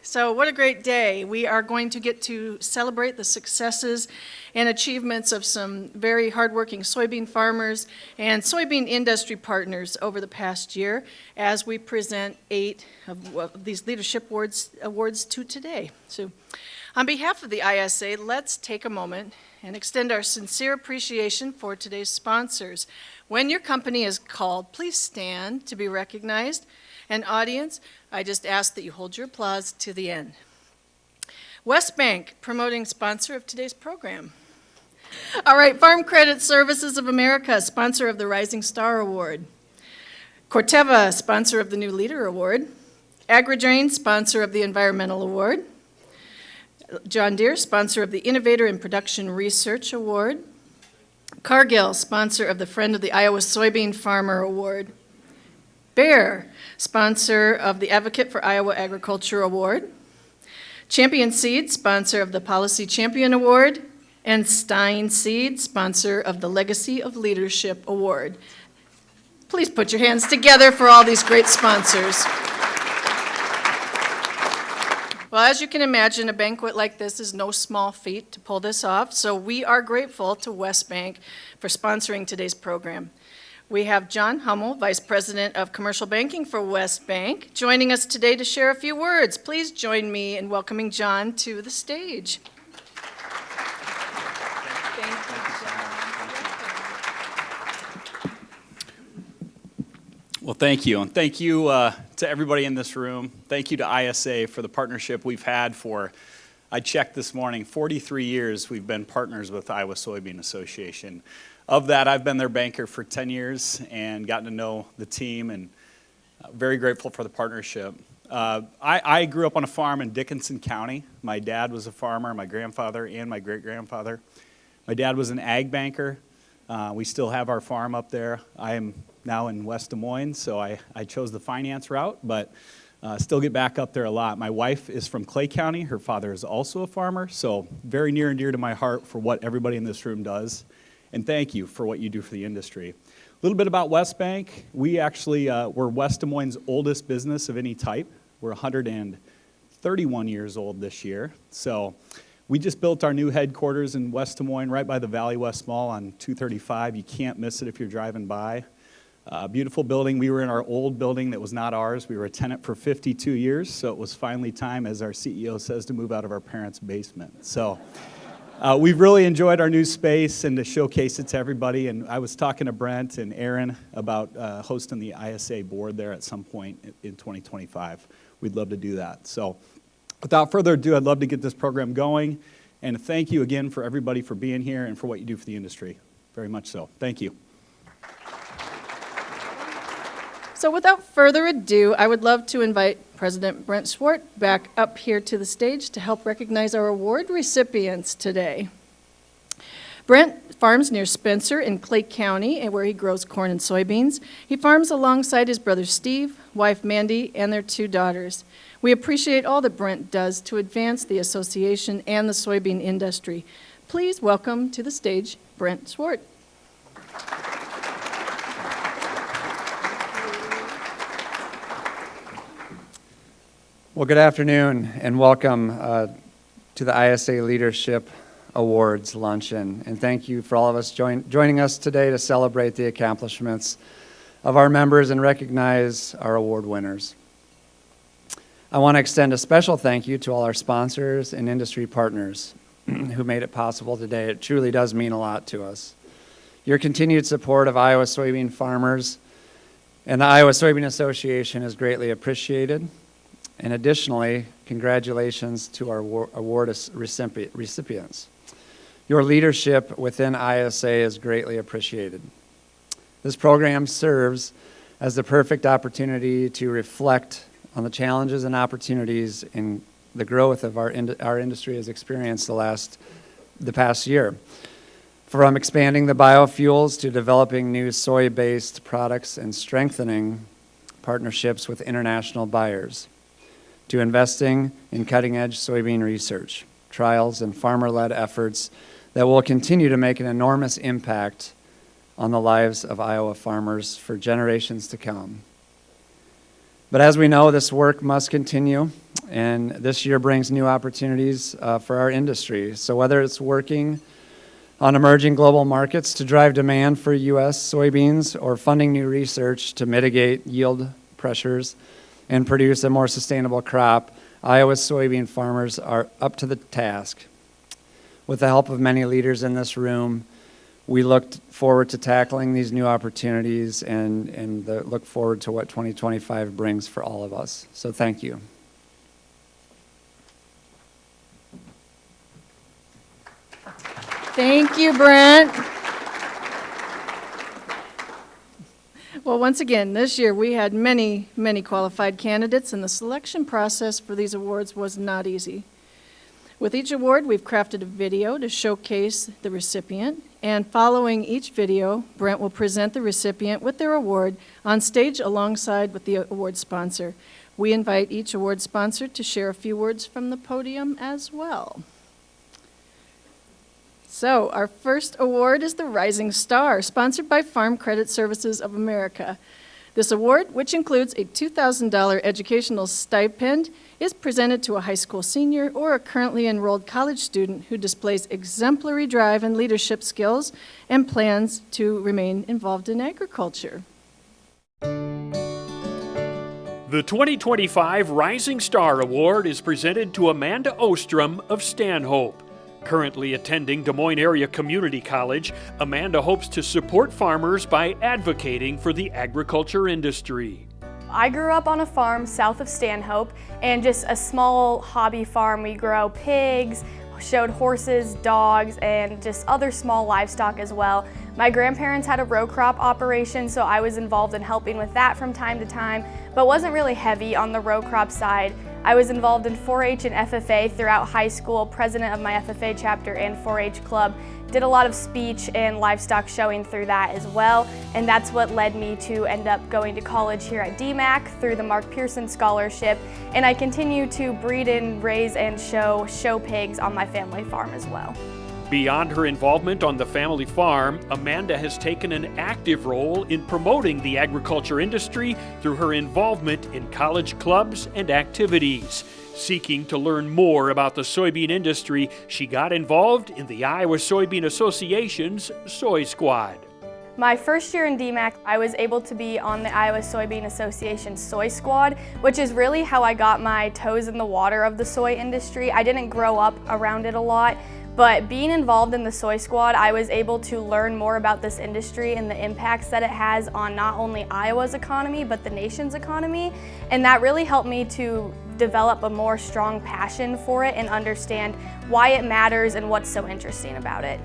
So what a great day. We are going to get to celebrate the successes and achievements of some very hardworking soybean farmers and soybean industry partners over the past year as we present 8 of these leadership awards to today. So on behalf of the ISA, let's take a moment and extend our sincere appreciation for today's sponsors. When your company is called, please stand to be recognized. And audience, I just ask that you hold your applause to the end. West Bank, promoting sponsor of today's program. All right, Farm Credit Services of America, sponsor of the Rising Star Award. Corteva, sponsor of the New Leader Award. AgriDrain, sponsor of the Environmental Award. John Deere, sponsor of the Innovator in Production Research Award. Cargill, sponsor of the Friend of the Iowa Soybean Farmer Award. Bayer, sponsor of the Advocate for Iowa Agriculture Award. Champion Seed, sponsor of the Policy Champion Award. And Stein Seed, sponsor of the Legacy of Leadership Award. Please put your hands together for all these great sponsors. Well, as you can imagine, a banquet like this is no small feat to pull this off, so we are grateful to West Bank for sponsoring today's program. We have John Hummel, Vice President of Commercial Banking for West Bank, joining us today to share a few words. Please join me in welcoming John to the stage. Thank you, John. Well, thank you. And thank you to everybody in this room. Thank you to ISA for the partnership we've had for, I checked this morning, 43 years we've been partners with Iowa Soybean Association. Of that, I've been their banker for 10 years and gotten to know the team, and very grateful for the partnership. I grew up on a farm in Dickinson County. My dad was a farmer, my grandfather and my great-grandfather. My dad was an ag banker. We still have our farm up there. I am now in West Des Moines, so I chose the finance route, but still get back up there a lot. My wife is from Clay County. Her father is also a farmer, so very near and dear to my heart for what everybody in this room does. And thank you for what you do for the industry. A little bit about West Bank. We actually, we're West Des Moines' oldest business of any type. We're 131 years old this year. So we just built our new headquarters in West Des Moines, right by the Valley West Mall on 235. You can't miss it if you're driving by. Beautiful building. We were in our old building that was not ours. We were a tenant for 52 years, so it was finally time, as our CEO says, to move out of our parents' basement. So we've really enjoyed our new space and to showcase it to everybody. And I was talking to Brent and Aaron about hosting the ISA board there at some point in 2025. We'd love to do that. So without further ado, I'd love to get this program going. And thank you again for everybody for being here and for what you do for the industry. Very much so. Thank you. So without further ado, I would love to invite President Brent Swart back up here to the stage to help recognize our award recipients today. Brent farms near Spencer in Clay County, where he grows corn and soybeans. He farms alongside his brother Steve, wife Mandy, and their 2 daughters. We appreciate all that Brent does to advance the association and the soybean industry. Please welcome to the stage Brent Swart. Well, good afternoon and welcome to the ISA Leadership Awards Luncheon. And thank you for all of us joining us today to celebrate the accomplishments of our members and recognize our award winners. I want to extend a special thank you to all our sponsors and industry partners who made it possible today. It truly does mean a lot to us. Your continued support of Iowa soybean farmers and the Iowa Soybean Association is greatly appreciated. And additionally, congratulations to our award recipients. Your leadership within ISA is greatly appreciated. This program serves as the perfect opportunity to reflect on the challenges and opportunities in the growth of our industry has experienced the past year. From expanding the biofuels to developing new soy-based products and strengthening partnerships with international buyers, to investing in cutting-edge soybean research, trials, and farmer-led efforts that will continue to make an enormous impact on the lives of Iowa farmers for generations to come. But as we know, this work must continue. and this year brings new opportunities for our industry. So whether it's working on emerging global markets to drive demand for U.S. soybeans or funding new research to mitigate yield pressures and produce a more sustainable crop, Iowa's soybean farmers are up to the task. With the help of many leaders in this room, we look forward to tackling these new opportunities and look forward to what 2025 brings for all of us. So thank you. Thank you, Brent. Well, once again, this year we had many, many qualified candidates, and the selection process for these awards was not easy. With each award, we've crafted a video to showcase the recipient, and following each video, Brent will present the recipient with their award on stage alongside with the award sponsor. We invite each award sponsor to share a few words from the podium as well. So, our first award is the Rising Star, sponsored by Farm Credit Services of America. This award, which includes a $2,000 educational stipend, is presented to a high school senior or a currently enrolled college student who displays exemplary drive and leadership skills and plans to remain involved in agriculture. The 2025 Rising Star Award is presented to Amanda Ostrom of Stanhope. Currently attending Des Moines Area Community College, Amanda hopes to support farmers by advocating for the agriculture industry. I grew up on a farm south of Stanhope, and just a small hobby farm. We grow pigs, showed horses, dogs, and just other small livestock as well. My grandparents had a row crop operation, so I was involved in helping with that from time to time, but wasn't really heavy on the row crop side. I was involved in 4-H and FFA throughout high school, president of my FFA chapter and 4-H club. Did a lot of speech and livestock showing through that as well, and that's what led me to end up going to college here at DMAC through the Mark Pearson Scholarship, and I continue to breed and raise and show pigs on my family farm as well. Beyond her involvement on the family farm, Amanda has taken an active role in promoting the agriculture industry through her involvement in college clubs and activities. Seeking to learn more about the soybean industry, she got involved in the Iowa Soybean Association's Soy Squad. My first year in DMAC, I was able to be on the Iowa Soybean Association Soy Squad, which is really how I got my toes in the water of the soy industry. I didn't grow up around it a lot, but being involved in the Soy Squad, I was able to learn more about this industry and the impacts that it has on not only Iowa's economy, but the nation's economy. And that really helped me to develop a more strong passion for it and understand why it matters and what's so interesting about it.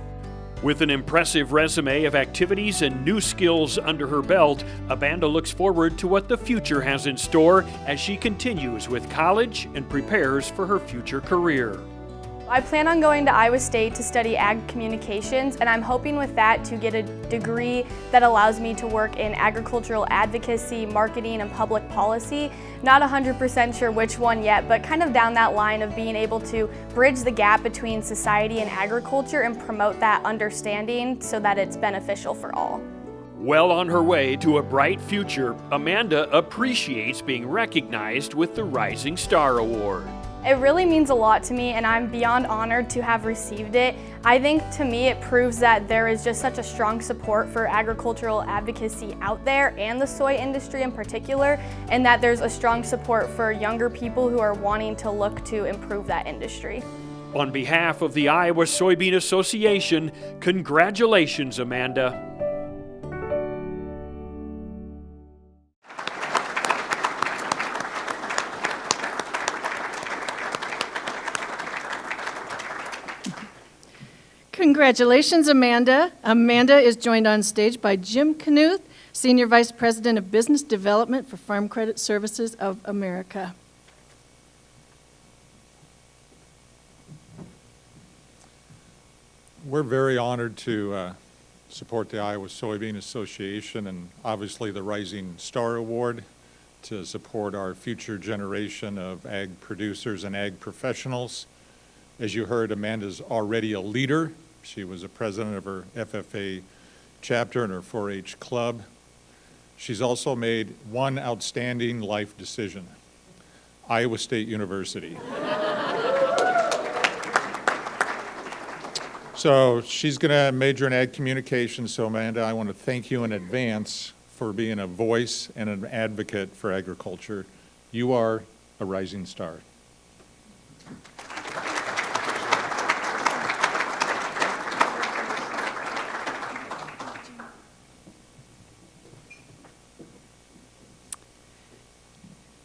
With an impressive resume of activities and new skills under her belt, Amanda looks forward to what the future has in store as she continues with college and prepares for her future career. I plan on going to Iowa State to study ag communications, and I'm hoping with that to get a degree that allows me to work in agricultural advocacy, marketing, and public policy. Not 100% sure which one yet, but kind of down that line of being able to bridge the gap between society and agriculture and promote that understanding so that it's beneficial for all. Well on her way to a bright future, Amanda appreciates being recognized with the Rising Star Award. It really means a lot to me, and I'm beyond honored to have received it. I think to me it proves that there is just such a strong support for agricultural advocacy out there and the soy industry in particular, and that there's a strong support for younger people who are wanting to look to improve that industry. On behalf of the Iowa Soybean Association, congratulations, Amanda. Congratulations, Amanda. Amanda is joined on stage by Jim Knuth, Senior Vice President of Business Development for Farm Credit Services of America. We're very honored to support the Iowa Soybean Association and obviously the Rising Star Award to support our future generation of ag producers and ag professionals. As you heard, Amanda's already a leader. She was a president of her FFA chapter and her 4-H club. She's also made one outstanding life decision. Iowa State University. So she's going to major in ag communications. So Amanda, I want to thank you in advance for being a voice and an advocate for agriculture. You are a rising star.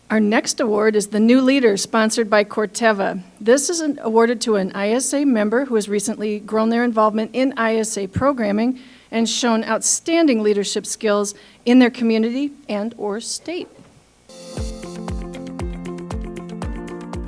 Our next award is the New Leader, sponsored by Corteva. This is awarded to an ISA member who has recently grown their involvement in ISA programming and shown outstanding leadership skills in their community and/or state.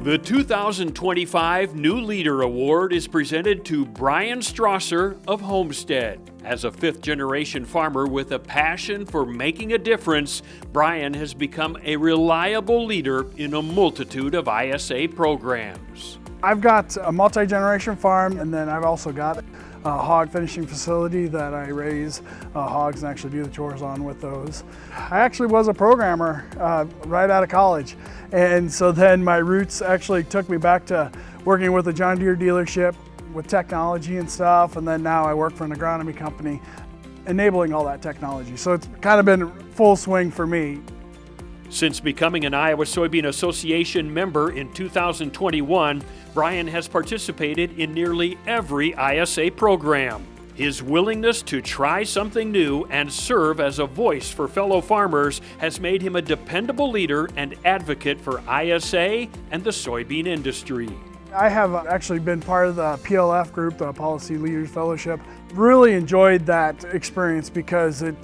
The 2025 New Leader Award is presented to Brian Strasser of Homestead. As a fifth-generation farmer with a passion for making a difference, Brian has become a reliable leader in a multitude of ISA programs. I've got a multi-generation farm, and then I've also got a hog finishing facility that I raise hogs and actually do the chores on with those. I actually was a programmer right out of college, and so then my roots actually took me back to working with a John Deere dealership with technology and stuff, and then now I work for an agronomy company enabling all that technology. So it's kind of been full swing for me. Since becoming an Iowa Soybean Association member in 2021, Brian has participated in nearly every ISA program. His willingness to try something new and serve as a voice for fellow farmers has made him a dependable leader and advocate for ISA and the soybean industry. I have actually been part of the PLF group, the Policy Leaders Fellowship. Really enjoyed that experience because it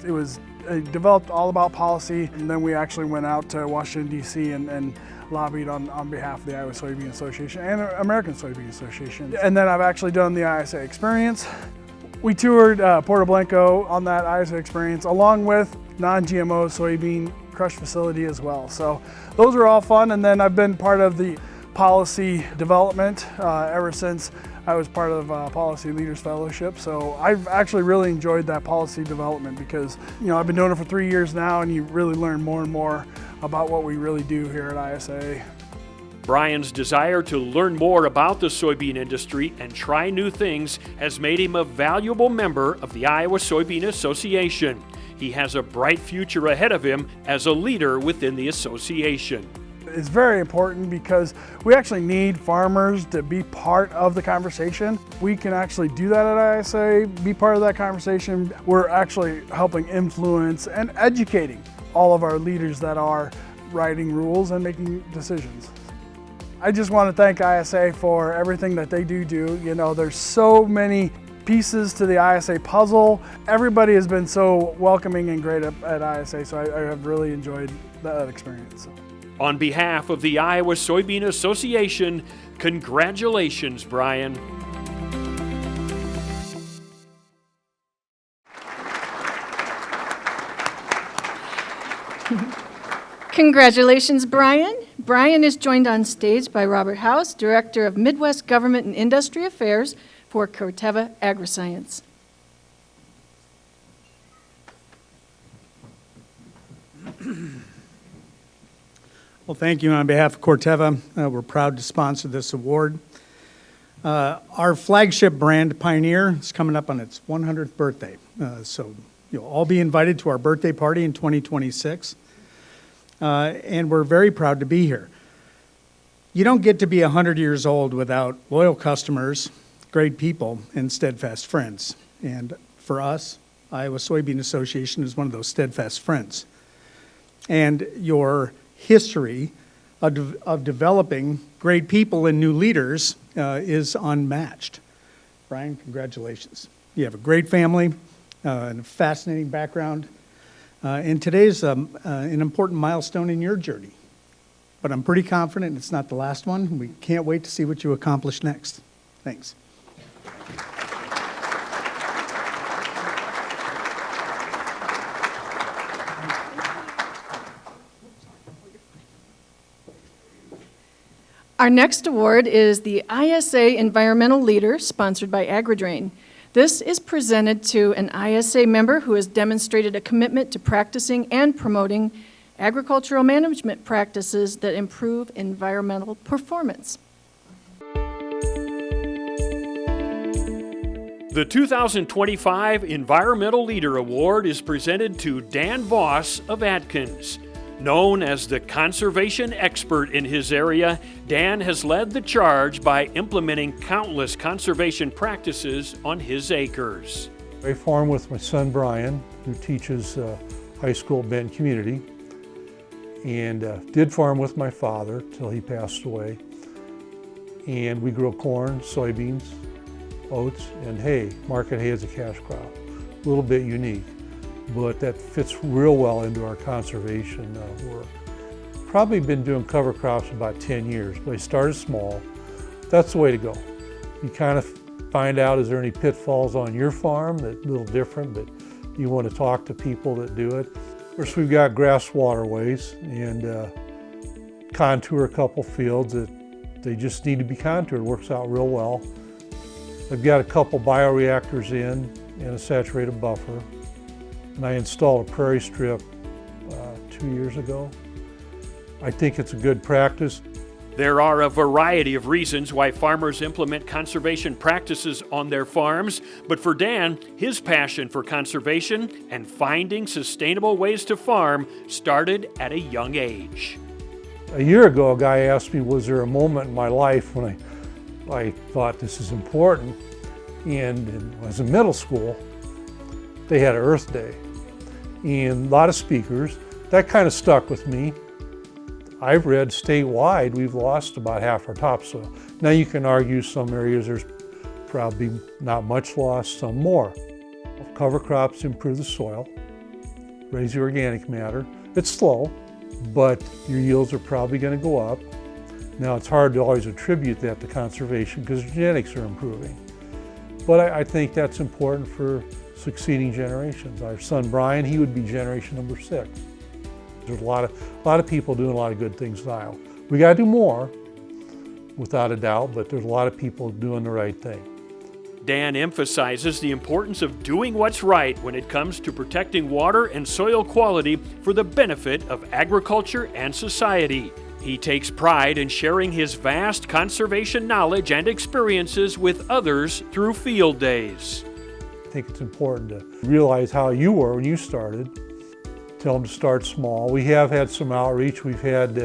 developed all about policy, and then we actually went out to Washington, D.C. and lobbied on behalf of the Iowa Soybean Association and American Soybean Association. And then I've actually done the ISA experience. We toured Puerto Blanco on that ISA experience, along with non-GMO soybean crush facility as well. So those are all fun, and then I've been part of the policy development ever since I was part of Policy Leaders Fellowship. So I've actually really enjoyed that policy development because, you know, I've been doing it for 3 years now, and you really learn more and more about what we really do here at ISA. Brian's desire to learn more about the soybean industry and try new things has made him a valuable member of the Iowa Soybean Association. He has a bright future ahead of him as a leader within the association. It's very important because we actually need farmers to be part of the conversation. We can actually do that at ISA, be part of that conversation. We're actually helping influence and educating all of our leaders that are writing rules and making decisions. I just want to thank ISA for everything that they do. You know, there's so many pieces to the ISA puzzle. Everybody has been so welcoming and great at ISA, so I have really enjoyed that experience. On behalf of the Iowa Soybean Association, congratulations, Brian. Congratulations, Brian. Brian is joined on stage by Robert House, Director of Midwest Government and Industry Affairs for Corteva Agriscience. Well, thank you. On behalf of Corteva, we're proud to sponsor this award. Our flagship brand, Pioneer, is coming up on its 100th birthday. So you'll all be invited to our birthday party in 2026. And we're very proud to be here. You don't get to be 100 years old without loyal customers, great people, and steadfast friends. And for us, Iowa Soybean Association is one of those steadfast friends. And your history of developing great people and new leaders is unmatched. Brian, congratulations. You have a great family and a fascinating background. And today's an important milestone in your journey. But I'm pretty confident it's not the last one. We can't wait to see what you accomplish next. Thanks. Our next award is the ISA Environmental Leader, sponsored by AgriDrain. This is presented to an ISA member who has demonstrated a commitment to practicing and promoting agricultural management practices that improve environmental performance. The 2025 Environmental Leader Award is presented to Dan Voss of Atkins. Known as the conservation expert in his area, Dan has led the charge by implementing countless conservation practices on his acres. I farm with my son Brian, who teaches high school at Benton Community, and did farm with my father till he passed away. And we grow corn, soybeans, oats, and hay. Market hay is a cash crop, a little bit unique, but that fits real well into our conservation work. Probably been doing cover crops about 10 years, but I started small. That's the way to go. You kind of find out, is there any pitfalls on your farm that's a little different, but you want to talk to people that do it. Of course, we've got grass waterways and contour a couple fields that they just need to be contoured. It works out real well. I've got a couple bioreactors in and a saturated buffer. And I installed a prairie strip 2 years ago. I think it's a good practice. There are a variety of reasons why farmers implement conservation practices on their farms, but for Dan, his passion for conservation and finding sustainable ways to farm started at a young age. A year ago, a guy asked me, was there a moment in my life when I thought this is important? And when I was in middle school, they had an Earth Day. And a lot of speakers, that kind of stuck with me. I've read statewide, we've lost about half our topsoil. Now you can argue some areas there's probably not much loss, some more. Cover crops improve the soil, raise the organic matter. It's slow, but your yields are probably going to go up. Now it's hard to always attribute that to conservation because genetics are improving. But I think that's important for succeeding generations. Our son Brian, he would be generation number 6. There's a lot of people doing a lot of good things in Iowa. We got to do more, without a doubt, but there's a lot of people doing the right thing. Dan emphasizes the importance of doing what's right when it comes to protecting water and soil quality for the benefit of agriculture and society. He takes pride in sharing his vast conservation knowledge and experiences with others through field days. I think it's important to realize how you were when you started. Tell them to start small. We have had some outreach. We've had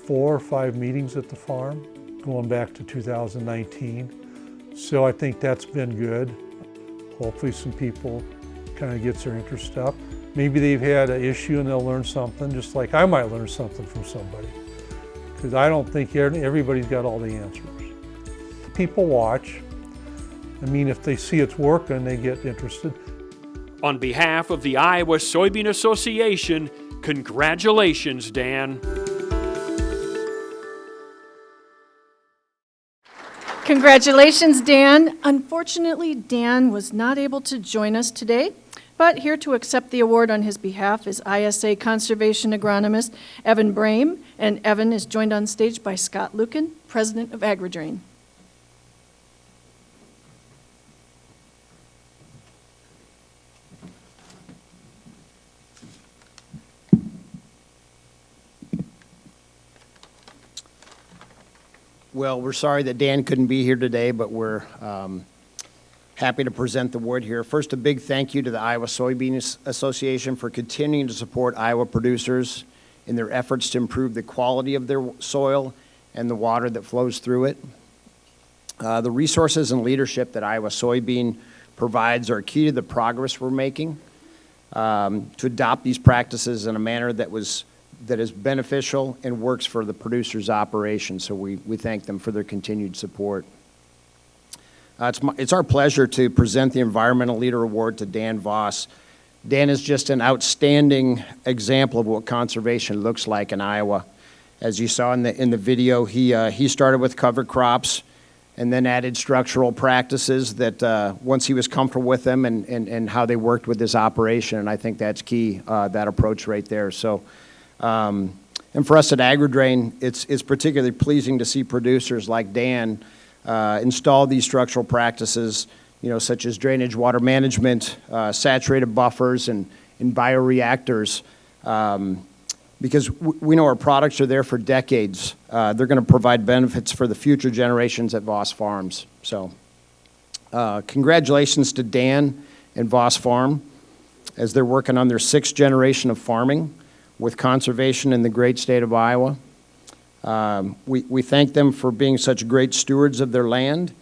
4 or 5 meetings at the farm going back to 2019. So I think that's been good. Hopefully some people kind of gets their interest up. Maybe they've had an issue and they'll learn something, just like I might learn something from somebody. Because I don't think everybody's got all the answers. People watch. I mean, if they see it's working, they get interested. On behalf of the Iowa Soybean Association, congratulations, Dan. Congratulations, Dan. Unfortunately, Dan was not able to join us today, but here to accept the award on his behalf is ISA Conservation Agronomist Evan Brame, and Evan is joined on stage by Scott Lucan, President of AgriDrain. Well, we're sorry that Dan couldn't be here today, but we're happy to present the award here. First, a big thank you to the Iowa Soybean Association for continuing to support Iowa producers in their efforts to improve the quality of their soil and the water that flows through it. The resources and leadership that Iowa Soybean provides are key to the progress we're making to adopt these practices in a manner that is beneficial and works for the producer's operation. So we thank them for their continued support. It's our pleasure to present the Environmental Leader Award to Dan Voss. Dan is just an outstanding example of what conservation looks like in Iowa. As you saw in the video, he started with cover crops and then added structural practices that once he was comfortable with them and how they worked with his operation. And I think that's key, that approach right there. So. And for us at AgriDrain, it's particularly pleasing to see producers like Dan install these structural practices, such as drainage water management, saturated buffers, and bioreactors. because we know our products are there for decades. They're going to provide benefits for the future generations at Voss Farms. So congratulations to Dan and Voss Farm as they're working on their 6th generation of farming with conservation in the great state of Iowa. We thank them for being such great stewards of their land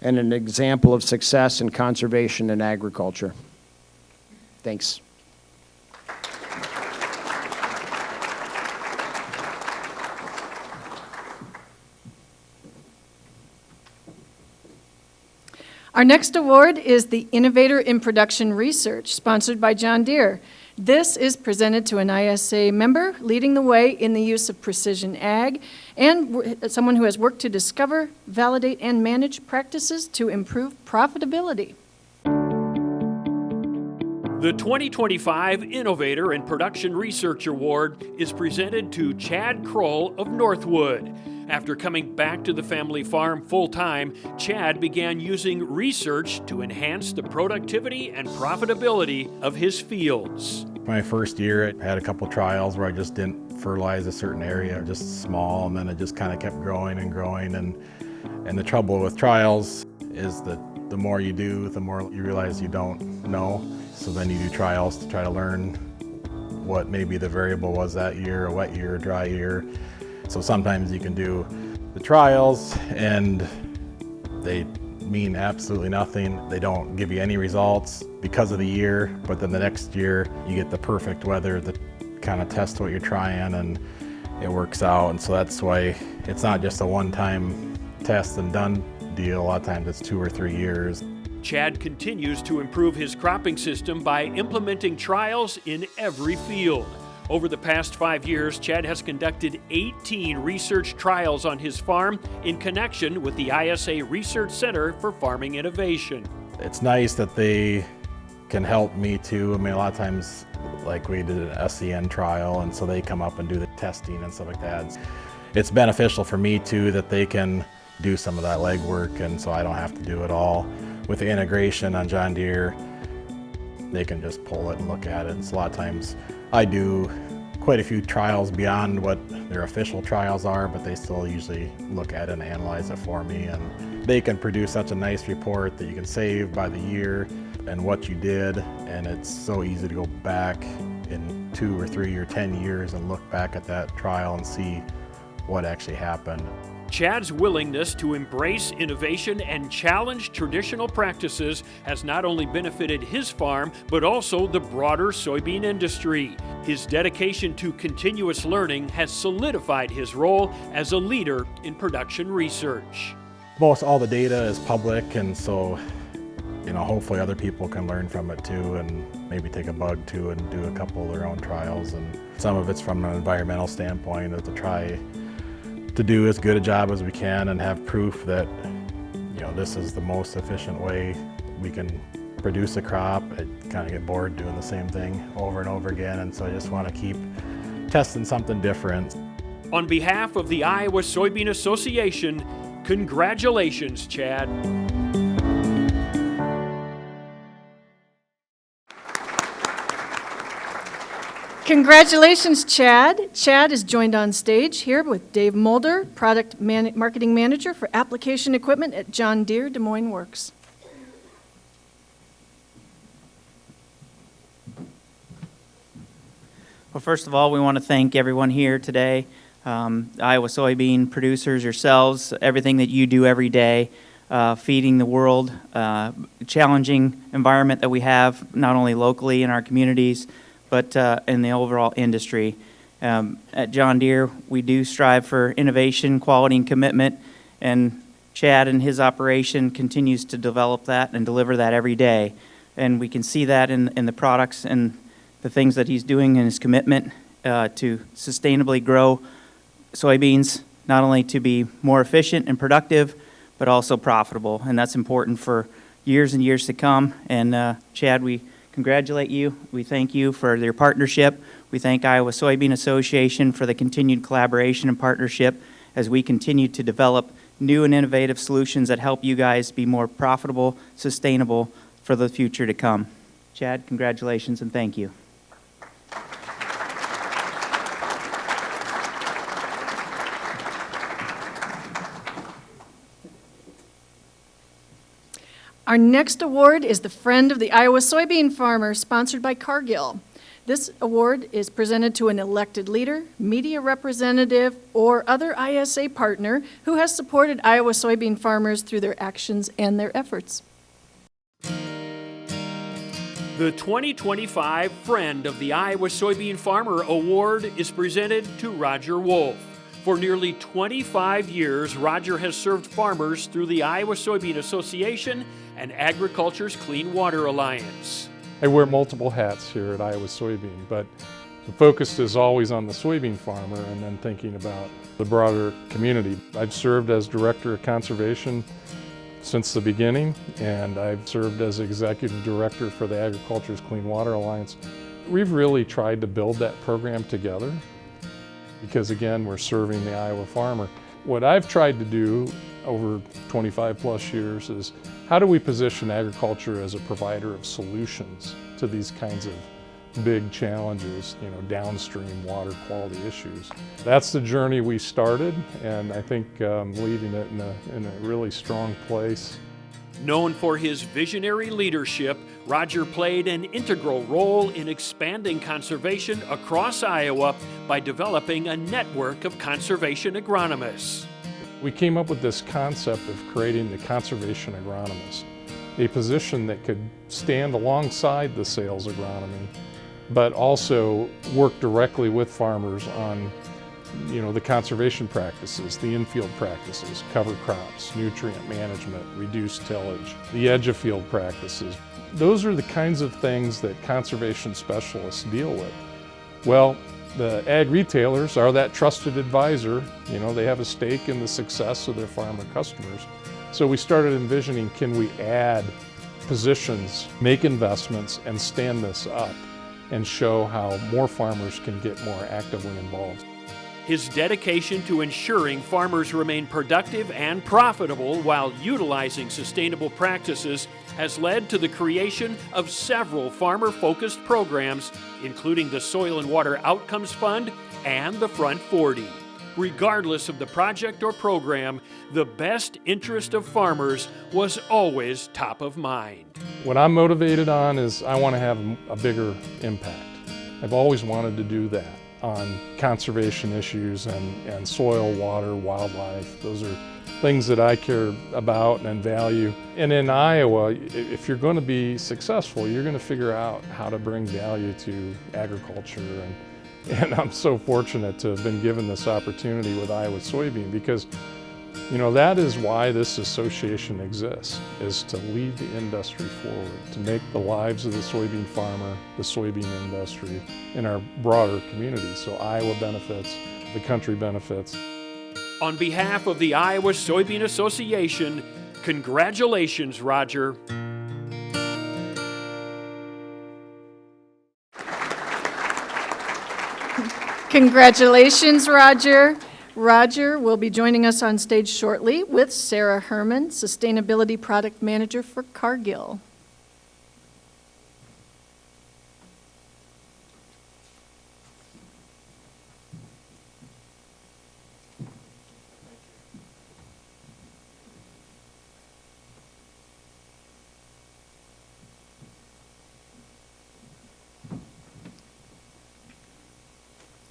and an example of success in conservation and agriculture. Thanks. Our next award is the Innovator in Production Research, sponsored by John Deere. This is presented to an ISA member leading the way in the use of precision ag and someone who has worked to discover, validate, and manage practices to improve profitability. The 2025 Innovator in Production Research Award is presented to Chad Kroll of Northwood. After coming back to the family farm full-time, Chad began using research to enhance the productivity and profitability of his fields. My first year, I had a couple trials where I just didn't fertilize a certain area, just small, and then it just kind of kept growing and growing. And the trouble with trials is that the more you do, the more you realize you don't know. So then you do trials to try to learn what maybe the variable was that year, a wet year, a dry year. So sometimes you can do the trials and they mean absolutely nothing. They don't give you any results because of the year, but then the next year you get the perfect weather that kind of tests what you're trying and it works out. And so that's why it's not just a one-time test and done deal. A lot of times it's 2 or 3 years. Chad continues to improve his cropping system by implementing trials in every field. Over the past 5 years, Chad has conducted 18 research trials on his farm in connection with the ISA Research Center for Farming Innovation. It's nice that they can help me too. I mean, a lot of times, like we did an SEN trial, and so they come up and do the testing and stuff like that. It's beneficial for me too that they can do some of that legwork, and so I don't have to do it all. With the integration on John Deere, they can just pull it and look at it. So a lot of times I do quite a few trials beyond what their official trials are, but they still usually look at it and analyze it for me. And they can produce such a nice report that you can save by the year and what you did. And it's so easy to go back in 2 or 3 or 10 years and look back at that trial and see what actually happened. Chad's willingness to embrace innovation and challenge traditional practices has not only benefited his farm, but also the broader soybean industry. His dedication to continuous learning has solidified his role as a leader in production research. Most all the data is public, and so hopefully other people can learn from it too and maybe take a bug too and do a couple of their own trials. And some of it's from an environmental standpoint is to try to do as good a job as we can and have proof that this is the most efficient way we can produce a crop. I kind of get bored doing the same thing over and over again, and so I just want to keep testing something different. On behalf of the Iowa Soybean Association, congratulations, Chad. Congratulations, Chad. Chad is joined on stage here with Dave Mulder, Marketing Manager for Application Equipment at John Deere Des Moines Works. Well, first of all, we want to thank everyone here today, Iowa soybean producers, yourselves, everything that you do every day, feeding the world, challenging environment that we have, not only locally in our communities, but in the overall industry. At John Deere, we do strive for innovation, quality, and commitment, and Chad and his operation continues to develop that and deliver that every day. And we can see that in the products and the things that he's doing in his commitment to sustainably grow soybeans, not only to be more efficient and productive, but also profitable. And that's important for years and years to come. And Chad, we congratulate you. We thank you for your partnership. We thank Iowa Soybean Association for the continued collaboration and partnership as we continue to develop new and innovative solutions that help you guys be more profitable, sustainable for the future to come. Chad, congratulations and thank you. Our next award is the Friend of the Iowa Soybean Farmer, sponsored by Cargill. This award is presented to an elected leader, media representative, or other ISA partner who has supported Iowa soybean farmers through their actions and their efforts. The 2025 Friend of the Iowa Soybean Farmer Award is presented to Roger Wolf. For nearly 25 years, Roger has served farmers through the Iowa Soybean Association and Agriculture's Clean Water Alliance. I wear multiple hats here at Iowa Soybean, but the focus is always on the soybean farmer and then thinking about the broader community. I've served as Director of Conservation since the beginning, and I've served as Executive Director for the Agriculture's Clean Water Alliance. We've really tried to build that program together because, again, we're serving the Iowa farmer. What I've tried to do over 25 plus years is how do we position agriculture as a provider of solutions to these kinds of big challenges, downstream water quality issues. That's the journey we started, and I think leading it in a really strong place. Known for his visionary leadership, Roger played an integral role in expanding conservation across Iowa by developing a network of conservation agronomists. We came up with this concept of creating the conservation agronomist, a position that could stand alongside the sales agronomy, but also work directly with farmers on the conservation practices, the infield practices, cover crops, nutrient management, reduced tillage, the edge of field practices. Those are the kinds of things that conservation specialists deal with. Well, the ag retailers are that trusted advisor. They have a stake in the success of their farmer customers. So we started envisioning, can we add positions, make investments, and stand this up and show how more farmers can get more actively involved. His dedication to ensuring farmers remain productive and profitable while utilizing sustainable practices has led to the creation of several farmer-focused programs, including the Soil and Water Outcomes Fund and the Front 40. Regardless of the project or program, the best interest of farmers was always top of mind. What I'm motivated on is I want to have a bigger impact. I've always wanted to do that on conservation issues and soil, water, wildlife. Those are things that I care about and value. And in Iowa, if you're going to be successful, you're going to figure out how to bring value to agriculture. And I'm so fortunate to have been given this opportunity with Iowa Soybean because, that is why this association exists, is to lead the industry forward, to make the lives of the soybean farmer, the soybean industry, and our broader community. So Iowa benefits, the country benefits. On behalf of the Iowa Soybean Association, congratulations, Roger. Congratulations, Roger. Roger will be joining us on stage shortly with Sarah Herman, Sustainability Product Manager for Cargill.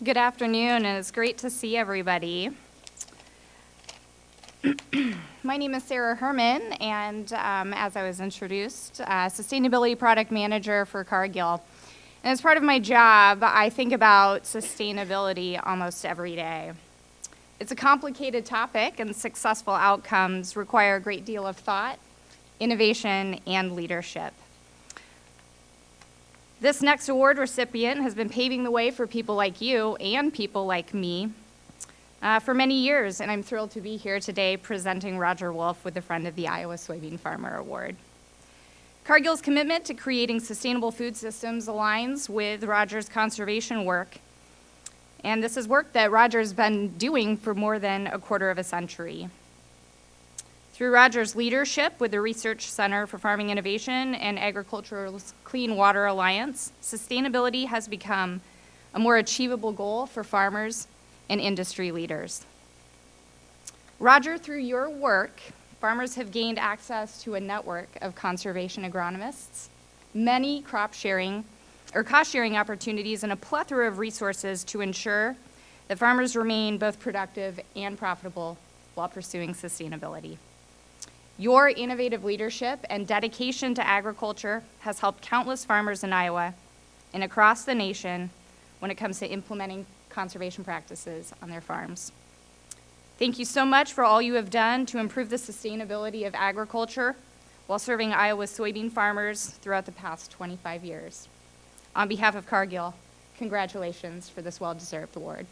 Good afternoon, and it's great to see everybody. My name is Sarah Herman, and as I was introduced, Sustainability Product Manager for Cargill. And as part of my job, I think about sustainability almost every day. It's a complicated topic, and successful outcomes require a great deal of thought, innovation, and leadership. This next award recipient has been paving the way for people like you and people like me for many years, and I'm thrilled to be here today presenting Roger Wolf with the Friend of the Iowa Soybean Farmer Award. Cargill's commitment to creating sustainable food systems aligns with Roger's conservation work, and this is work that Roger's been doing for more than a quarter of a century. Through Roger's leadership with the Research Center for Farming Innovation and Agriculture's Clean Water Alliance, sustainability has become a more achievable goal for farmers and industry leaders. Roger, through your work, farmers have gained access to a network of conservation agronomists, many crop sharing or cost sharing opportunities, and a plethora of resources to ensure that farmers remain both productive and profitable while pursuing sustainability. Your innovative leadership and dedication to agriculture has helped countless farmers in Iowa and across the nation when it comes to implementing conservation practices on their farms. Thank you so much for all you have done to improve the sustainability of agriculture while serving Iowa's soybean farmers throughout the past 25 years. On behalf of Cargill, congratulations for this well-deserved award.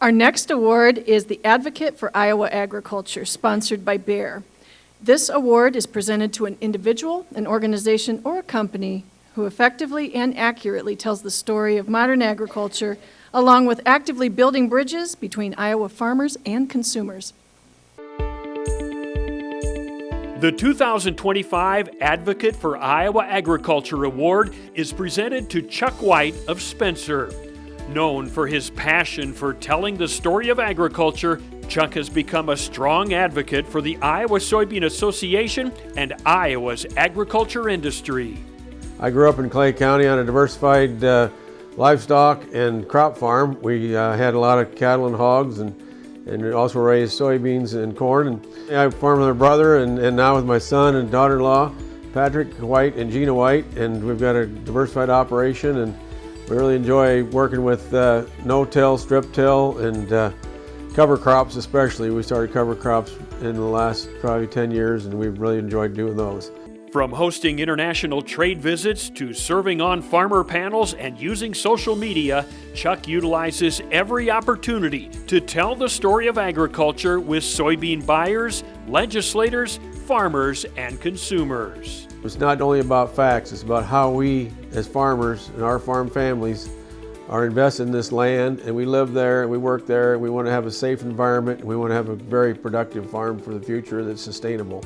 Our next award is the Advocate for Iowa Agriculture, sponsored by Bayer. This award is presented to an individual, an organization, or a company who effectively and accurately tells the story of modern agriculture, along with actively building bridges between Iowa farmers and consumers. The 2025 Advocate for Iowa Agriculture Award is presented to Chuck White of Spencer. Known for his passion for telling the story of agriculture, Chuck has become a strong advocate for the Iowa Soybean Association and Iowa's agriculture industry. I grew up in Clay County on a diversified livestock and crop farm. We had a lot of cattle and hogs and also raised soybeans and corn. And I farmed with my brother and now with my son and daughter-in-law, Patrick White and Gina White, and we've got a diversified operation, and we really enjoy working with no-till, strip-till, and cover crops especially. We started cover crops in the last probably 10 years, and we've really enjoyed doing those. From hosting international trade visits to serving on farmer panels and using social media, Chuck utilizes every opportunity to tell the story of agriculture with soybean buyers, legislators, farmers, and consumers. It's not only about facts, it's about how we as farmers and our farm families are invested in this land, and we live there and we work there, and we want to have a safe environment, and we want to have a very productive farm for the future that's sustainable.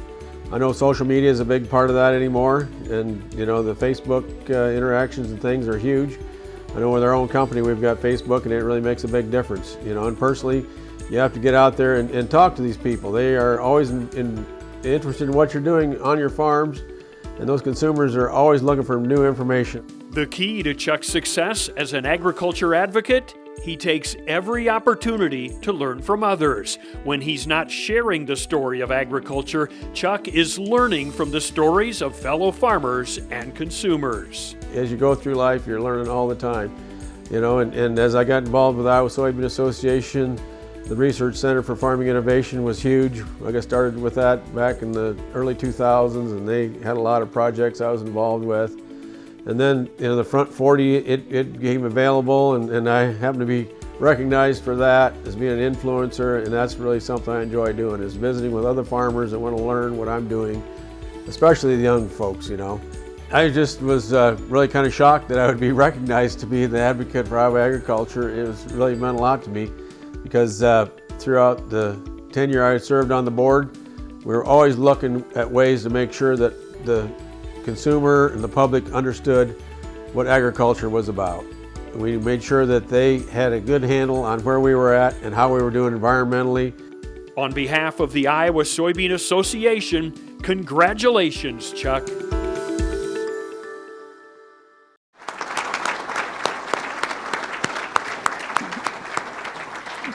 I know social media is a big part of that anymore, and you know, the Facebook interactions and things are huge. I know with our own company we've got Facebook, and it really makes a big difference. You know, and personally, you have to get out there and talk to these people. They are always interested in what you're doing on your farms, and those consumers are always looking for new information. The key to Chuck's success as an agriculture advocate? He takes every opportunity to learn from others. When he's not sharing the story of agriculture, Chuck is learning from the stories of fellow farmers and consumers. As you go through life, you're learning all the time. You know, and as I got involved with Iowa Soybean Association, the Research Center for Farming Innovation was huge. I got started with that back in the early 2000s, and they had a lot of projects I was involved with. And then, you know, the Front 40, it became available, and I happened to be recognized for that as being an influencer, and that's really something I enjoy doing, is visiting with other farmers that want to learn what I'm doing, especially the young folks, you know. I just was really kind of shocked that I would be recognized to be the advocate for Iowa agriculture. It was really meant a lot to me, because throughout the tenure I served on the board, we were always looking at ways to make sure that the consumer and the public understood what agriculture was about. We made sure that they had a good handle on where we were at and how we were doing environmentally. On behalf of the Iowa Soybean Association, congratulations, Chuck.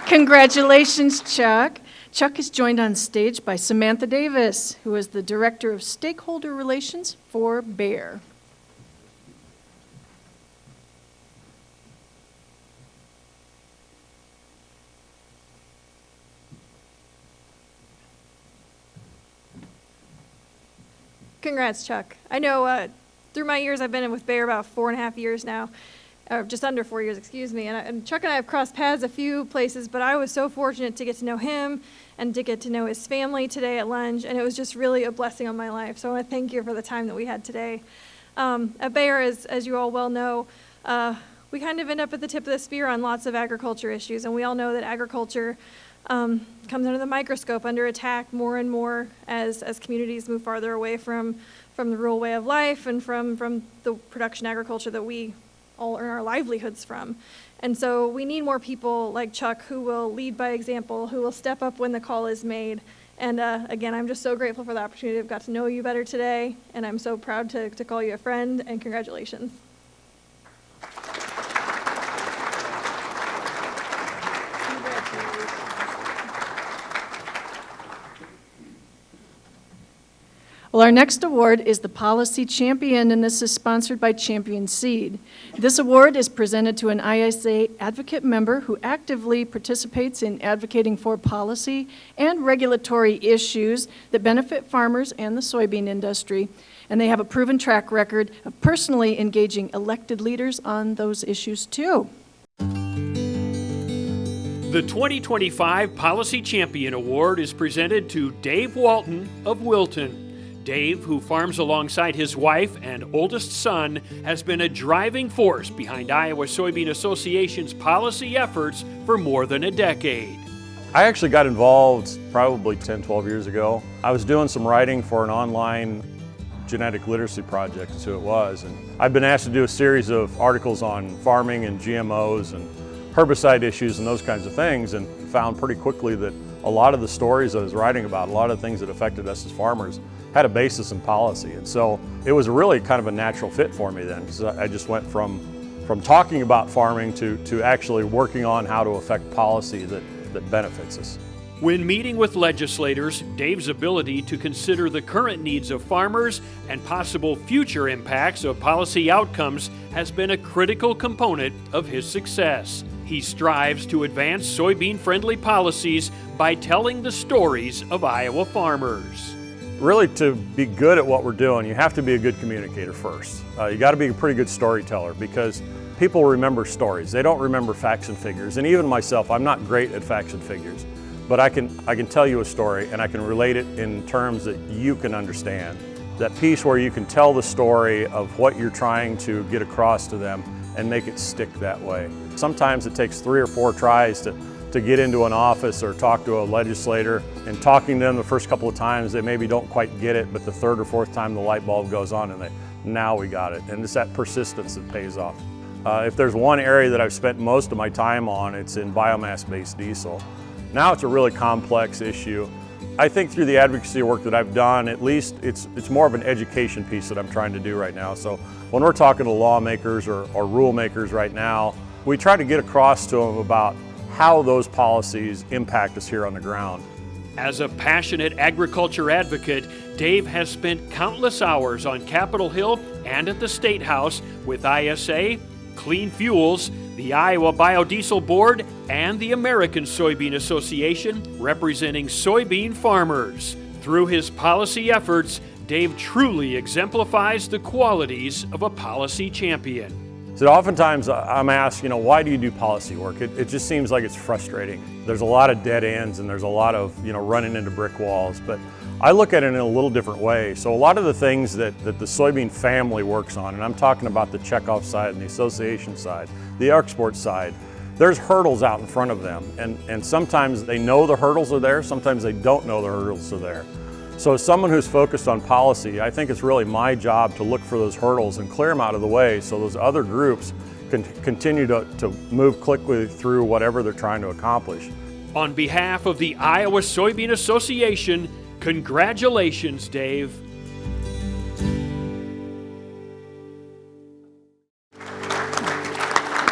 Congratulations, Chuck. Chuck is joined on stage by Samantha Davis, who is the Director of Stakeholder Relations for Bayer. Congrats, Chuck. I know through my years, I've been with Bayer about 4.5 years now, or just under 4 years, excuse me. And Chuck and I have crossed paths a few places, but I was so fortunate to get to know him and to get to know his family today at lunch, and it was just really a blessing on my life. So I want to thank you for the time that we had today. At Bayer, as you all well know, we kind of end up at the tip of the spear on lots of agriculture issues, and we all know that agriculture comes under the microscope, under attack more and more as communities move farther away from the rural way of life and from the production agriculture that we all earn our livelihoods from. And so we need more people like Chuck who will lead by example, who will step up when the call is made. And again, I'm just so grateful for the opportunity. I've got to know you better today, and I'm so proud to call you a friend, and congratulations. Well, our next award is the Policy Champion, and this is sponsored by Champion Seed. This award is presented to an ISA advocate member who actively participates in advocating for policy and regulatory issues that benefit farmers and the soybean industry. And they have a proven track record of personally engaging elected leaders on those issues too. The 2025 Policy Champion Award is presented to Dave Walton of Wilton. Dave, who farms alongside his wife and oldest son, has been a driving force behind Iowa Soybean Association's policy efforts for more than a decade. I actually got involved probably 10, 12 years ago. I was doing some writing for an online genetic literacy project, is who it was. And I've been asked to do a series of articles on farming and GMOs and herbicide issues and those kinds of things, and found pretty quickly that a lot of the stories I was writing about, a lot of things that affected us as farmers, had a basis in policy. And so it was really kind of a natural fit for me then, because I just went from talking about farming to actually working on how to affect policy that benefits us. When meeting with legislators, Dave's ability to consider the current needs of farmers and possible future impacts of policy outcomes has been a critical component of his success. He strives to advance soybean-friendly policies by telling the stories of Iowa farmers. Really, to be good at what we're doing, you have to be a good communicator first. You got to be a pretty good storyteller, because people remember stories. They don't remember facts and figures. And even myself, I'm not great at facts and figures, but I can tell you a story and I can relate it in terms that you can understand. That piece where you can tell the story of what you're trying to get across to them and make it stick that way. Sometimes it takes 3 or 4 tries to get into an office or talk to a legislator, and talking to them the first couple of times, they maybe don't quite get it, but the 3rd or 4th time the light bulb goes on and now we got it. And it's that persistence that pays off. If there's one area that I've spent most of my time on, it's in biomass-based diesel. Now it's a really complex issue. I think through the advocacy work that I've done, at least it's more of an education piece that I'm trying to do right now. So when we're talking to lawmakers or rule makers right now, we try to get across to them about how those policies impact us here on the ground. As a passionate agriculture advocate, Dave has spent countless hours on Capitol Hill and at the State House with ISA, Clean Fuels, the Iowa Biodiesel Board, and the American Soybean Association, representing soybean farmers. Through his policy efforts, Dave truly exemplifies the qualities of a policy champion. So oftentimes I'm asked, why do you do policy work? It just seems like it's frustrating. There's a lot of dead ends and there's a lot of, running into brick walls. But I look at it in a little different way. So a lot of the things that the soybean family works on, and I'm talking about the checkoff side and the association side, the export side, there's hurdles out in front of them. And sometimes they know the hurdles are there, sometimes they don't know the hurdles are there. So as someone who's focused on policy, I think it's really my job to look for those hurdles and clear them out of the way so those other groups can continue to move quickly through whatever they're trying to accomplish. On behalf of the Iowa Soybean Association, congratulations, Dave.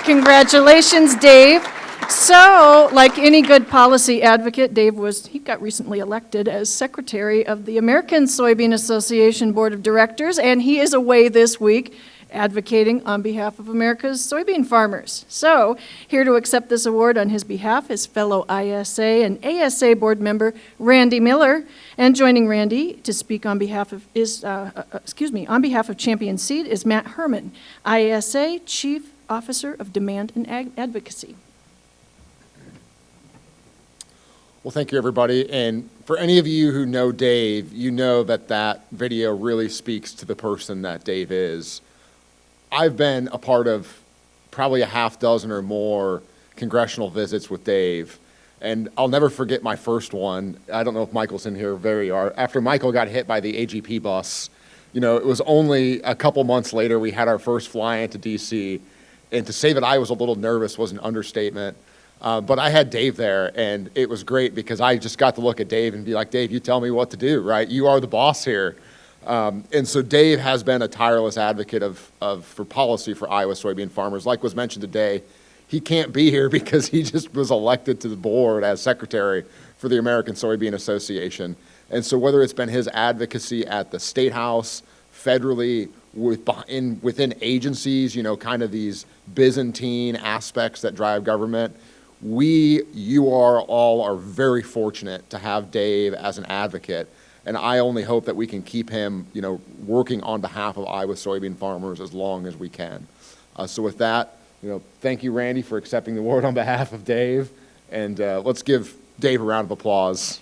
Congratulations, Dave. So, like any good policy advocate, he got recently elected as secretary of the American Soybean Association Board of Directors, and he is away this week advocating on behalf of America's soybean farmers. So, here to accept this award on his behalf is fellow ISA and ASA board member Randy Miller, and joining Randy to speak on behalf of on behalf of Champion Seed is Matt Herman, ISA Chief Officer of Demand and Advocacy. Well, thank you, everybody. And for any of you who know Dave, you know that video really speaks to the person that Dave is. I've been a part of probably a half dozen or more congressional visits with Dave. And I'll never forget my first one. I don't know if Michael's in here, after Michael got hit by the AGP bus, you know, it was only a couple months later we had our first fly into DC. And to say that I was a little nervous was an understatement. But I had Dave there, and it was great because I just got to look at Dave and be like, Dave, you tell me what to do, right? You are the boss here. And so Dave has been a tireless advocate for policy for Iowa soybean farmers. Like was mentioned today, he can't be here because he just was elected to the board as secretary for the American Soybean Association. And so whether it's been his advocacy at the State House, federally, within agencies, you know, kind of these Byzantine aspects that drive government, you all are very fortunate to have Dave as an advocate. And I only hope that we can keep him, you know, working on behalf of Iowa soybean farmers as long as we can. So with that, you know, thank you, Randy, for accepting the award on behalf of Dave. And let's give Dave a round of applause.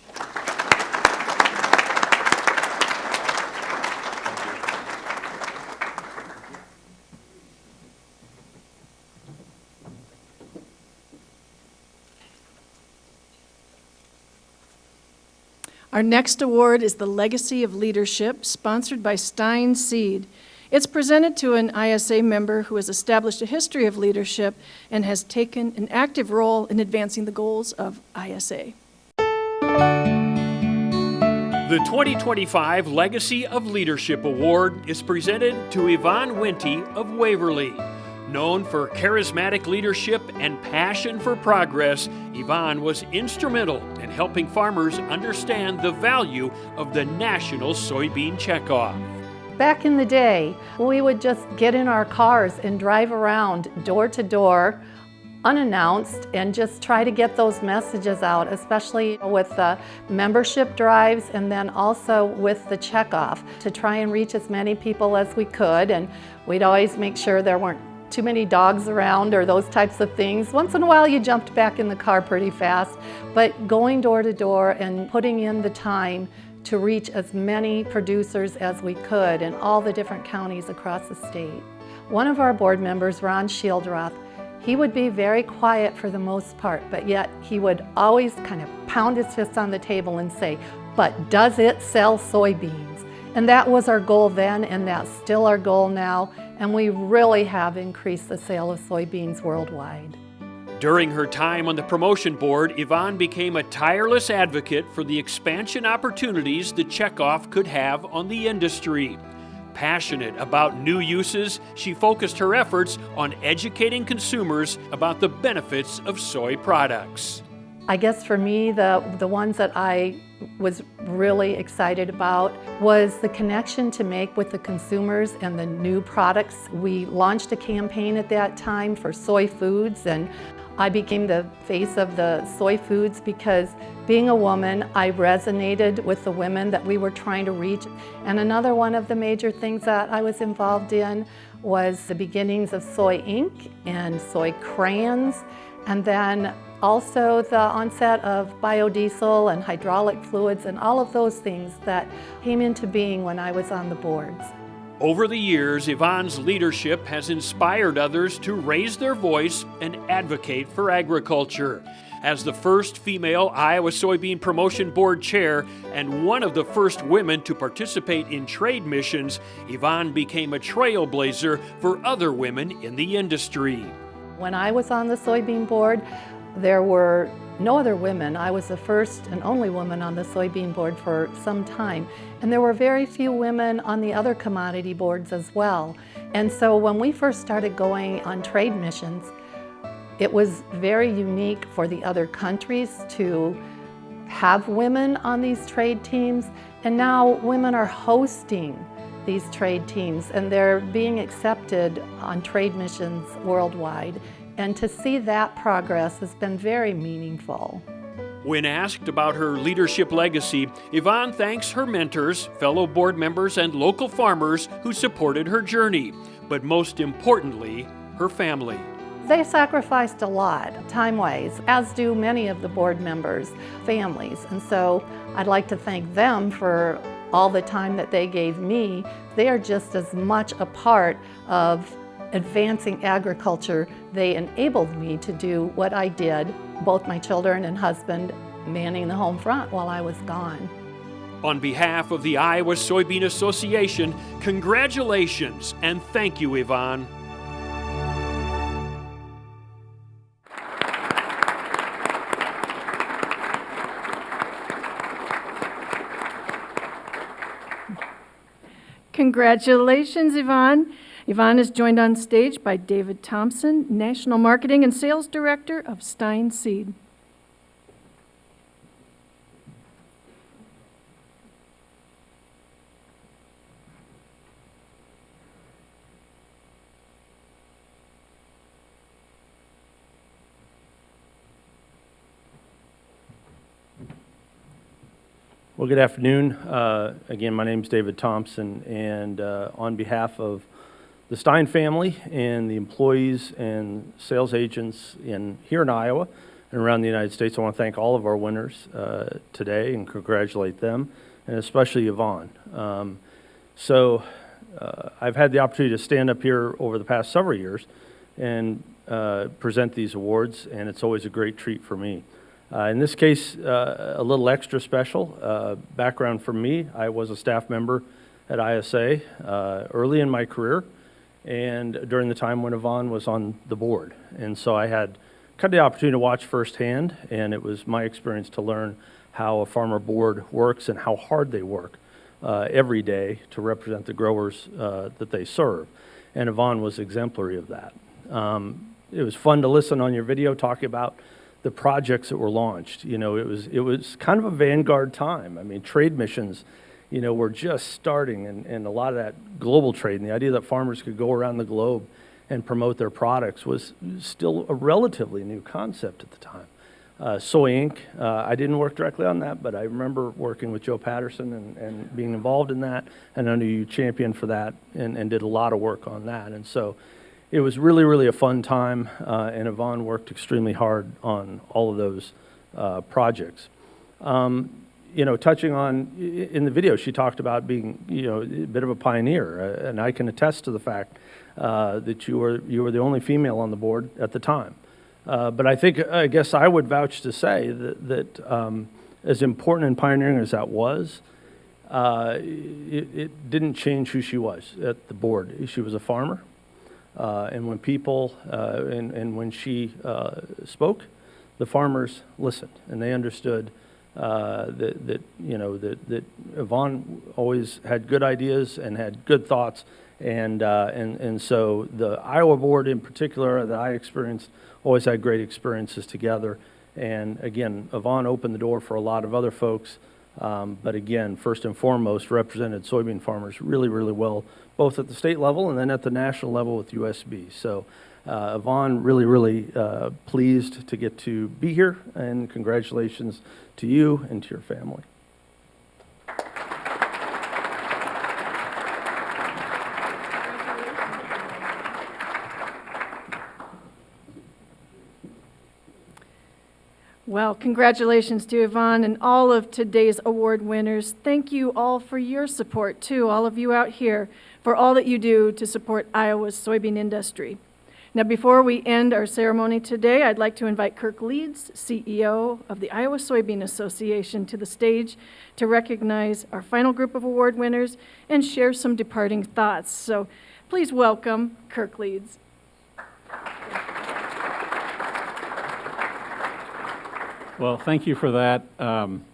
Our next award is the Legacy of Leadership, sponsored by Stein Seed. It's presented to an ISA member who has established a history of leadership and has taken an active role in advancing the goals of ISA. The 2025 Legacy of Leadership Award is presented to Yvonne Winty of Waverly. Known for charismatic leadership and passion for progress, Yvonne was instrumental in helping farmers understand the value of the National Soybean Checkoff. Back in the day, we would just get in our cars and drive around door to door, unannounced, and just try to get those messages out, especially with the membership drives and then also with the checkoff, to try and reach as many people as we could. And we'd always make sure there weren't too many dogs around or those types of things. Once in a while you jumped back in the car pretty fast, but going door to door and putting in the time to reach as many producers as we could in all the different counties across the state. One of our board members, Ron Shieldroth, he would be very quiet for the most part, but yet he would always kind of pound his fist on the table and say, "But does it sell soybeans?" And that was our goal then, and that's still our goal now, and we really have increased the sale of soybeans worldwide. During her time on the promotion board, Yvonne became a tireless advocate for the expansion opportunities the checkoff could have on the industry. Passionate about new uses, she focused her efforts on educating consumers about the benefits of soy products. I guess for me, the ones that I was really excited about was the connection to make with the consumers and the new products. We launched a campaign at that time for soy foods, and I became the face of the soy foods because being a woman, I resonated with the women that we were trying to reach. And another one of the major things that I was involved in was the beginnings of soy ink and soy crayons, and then also the onset of biodiesel and hydraulic fluids and all of those things that came into being when I was on the boards. Over the years, Yvonne's leadership has inspired others to raise their voice and advocate for agriculture. As the first female Iowa Soybean Promotion Board chair and one of the first women to participate in trade missions, Yvonne became a trailblazer for other women in the industry. When I was on the soybean board, there were no other women. I was the first and only woman on the soybean board for some time. And there were very few women on the other commodity boards as well. And so when we first started going on trade missions, it was very unique for the other countries to have women on these trade teams. And now women are hosting these trade teams and they're being accepted on trade missions worldwide. And to see that progress has been very meaningful. When asked about her leadership legacy, Yvonne thanks her mentors, fellow board members, and local farmers who supported her journey, but most importantly, her family. They sacrificed a lot, time-wise, as do many of the board members' families. And so I'd like to thank them for all the time that they gave me. They are just as much a part of advancing agriculture, they enabled me to do what I did, both my children and husband manning the home front while I was gone. On behalf of the Iowa Soybean Association, congratulations and thank you, Yvonne. Congratulations, Yvonne. Yvonne is joined on stage by David Thompson, National Marketing and Sales Director of Stein Seed. Well, good afternoon. Again, my name is David Thompson, and on behalf of the Stein family and the employees and sales agents here in Iowa and around the United States, I want to thank all of our winners today and congratulate them, and especially Yvonne. I've had the opportunity to stand up here over the past several years and present these awards, and it's always a great treat for me. In this case, a little extra special. Background for me, I was a staff member at ISA early in my career and during the time when Yvonne was on the board. And so I had kind of the opportunity to watch firsthand, and it was my experience to learn how a farmer board works and how hard they work every day to represent the growers that they serve. And Yvonne was exemplary of that. It was fun to listen on your video talking about the projects that were launched. You know, it was kind of a vanguard time. I mean, trade missions, you know, were just starting, and a lot of that global trade and the idea that farmers could go around the globe and promote their products was still a relatively new concept at the time. Soy Inc., I didn't work directly on that, but I remember working with Joe Patterson and being involved in that, and I know you championed for that and did a lot of work on that. And so it was really, really a fun time, and Yvonne worked extremely hard on all of those projects. You know, touching on, in the video, she talked about being, you know, a bit of a pioneer, and I can attest to the fact that you were the only female on the board at the time. But I guess I would vouch to say that as important and pioneering as that was, it didn't change who she was at the board. She was a farmer. And when people, and when she spoke, the farmers listened, and they understood that Yvonne always had good ideas and had good thoughts, and so the Iowa board in particular that I experienced always had great experiences together. And again, Yvonne opened the door for a lot of other folks, but again, first and foremost, represented soybean farmers really, really well, both at the state level and then at the national level with USB. So Yvonne, really, really pleased to get to be here, and congratulations to you and to your family. Well, congratulations to Yvonne and all of today's award winners. Thank you all for your support, too, all of you out here, for all that you do to support Iowa's soybean industry. Now, before we end our ceremony today, I'd like to invite Kirk Leeds, CEO of the Iowa Soybean Association, to the stage to recognize our final group of award winners and share some departing thoughts. So please welcome Kirk Leeds. Well, thank you for that, and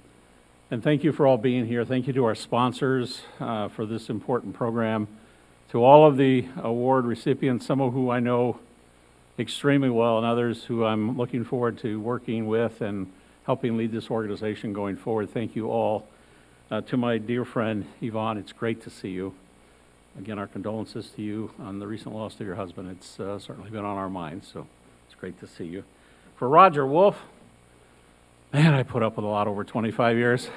thank you for all being here. Thank you to our sponsors for this important program, to all of the award recipients, some of who I know extremely well, and others who I'm looking forward to working with and helping lead this organization going forward. Thank you all. To my dear friend, Yvonne, it's great to see you. Again, our condolences to you on the recent loss of your husband. It's certainly been on our minds, so it's great to see you. For Roger Wolf, man, I put up with a lot over 25 years.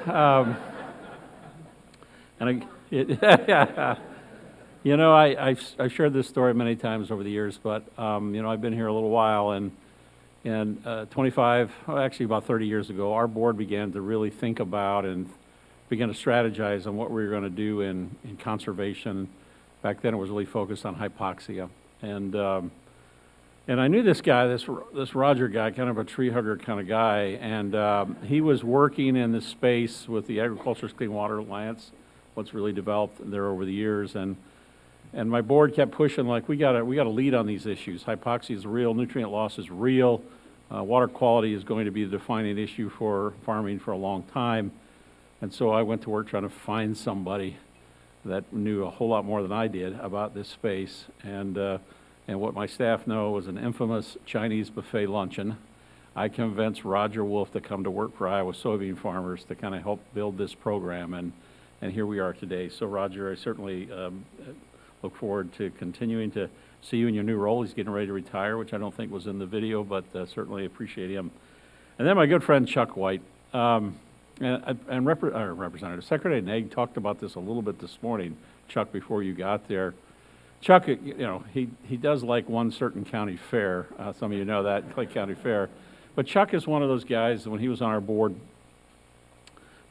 You know, I've shared this story many times over the years, but, you know, I've been here a little while, and 25, well, actually about 30 years ago, our board began to really think about and began to strategize on what we were going to do in conservation. Back then it was really focused on hypoxia. And I knew this guy, this Roger guy, kind of a tree hugger kind of guy, and he was working in this space with the Agriculture's Clean Water Alliance, what's really developed there over the years, and my board kept pushing like we got to lead on these issues. Hypoxia is real, nutrient loss is real, water quality is going to be the defining issue for farming for a long time, and so I went to work trying to find somebody that knew a whole lot more than I did about this space, and what my staff know was an infamous Chinese buffet luncheon. I convinced Roger Wolf to come to work for Iowa soybean farmers to kind of help build this program, and here we are today. So Roger, I certainly look forward to continuing to see you in your new role. He's getting ready to retire, which I don't think was in the video, but certainly appreciate him. And then my good friend Chuck White, Representative Secretary Nag talked about this a little bit this morning, Chuck, before you got there. Chuck, you know, he does like one certain county fair. Some of you know that, Clay County Fair. But Chuck is one of those guys, when he was on our board,